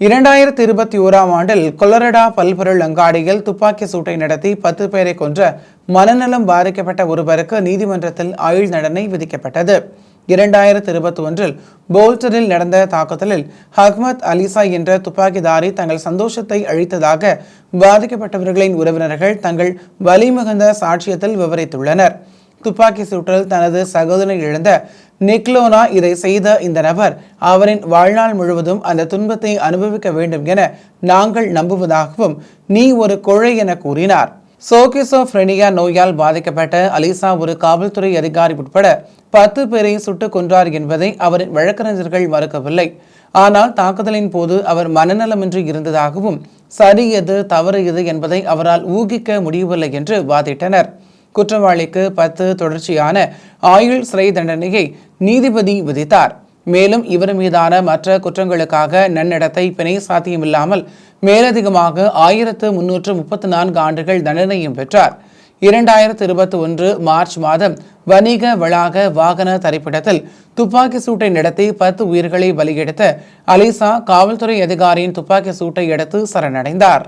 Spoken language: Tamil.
2021ஆம் ஆண்டில் கொலரடா பல்பொருள் அங்காடியில் துப்பாக்கி சூட்டை நடத்தி 10 பேரை கொன்ற மனநலம் பாதிக்கப்பட்ட ஒருவருக்கு நீதிமன்றத்தில் ஆயுள் தண்டனை விதிக்கப்பட்டது. 2021இல் போல்டனில் நடந்த தாக்குதலில் அஹ்மத் அலிசா என்ற துப்பாக்கிதாரி தங்கள் சந்தோஷத்தை அழித்ததாக பாதிக்கப்பட்டவர்களின் உறவினர்கள் தங்கள் வலிமிகுந்த சாட்சியத்தில் விவரித்துள்ளனர். துப்பாக்கி சூட்டில் தனது சகோதரனை இழந்த நிக்லோனா இதை செய்த இந்த நபர் அவரின் வாழ்நாள் முழுவதும் அந்த துன்பத்தை அனுபவிக்க வேண்டும் என நாங்கள் நம்புவதாகவும் நீ ஒரு கொழை என கூறினார். சோகிசோஃப்ரெனியா நோயால் பாதிக்கப்பட்ட அலிசா ஒரு காவல்துறை அதிகாரி உட்பட 10 பேரை சுட்டுக் கொன்றார் என்பதை அவரின் வழக்கறிஞர்கள் மறுக்கவில்லை. ஆனால் தாக்குதலின் போது அவர் மனநலமின்றி இருந்ததாகவும் சரி எது தவறு எது என்பதை அவரால் ஊகிக்க முடியவில்லை என்று வாதிட்டனர். குற்றவாளிக்கு 10 தொடர்ச்சியான ஆயுள் சிறை தண்டனையை நீதிபதி விதித்தார். மேலும் இவர் மீதான மற்ற குற்றங்களுக்காக நன்னடத்தை பிணை சாத்தியமில்லாமல் மேலதிகமாக 1334 ஆண்டுகள் தண்டனையும் பெற்றார். 2021 மார்ச் மாதம் வணிக வளாக வாகன தரிப்பிடத்தில் துப்பாக்கி சூட்டை நடத்தி 10 உயிர்களை பலியெடுத்த அலிசா காவல்துறை அதிகாரியின் துப்பாக்கி சூட்டை அடுத்து சரணடைந்தார்.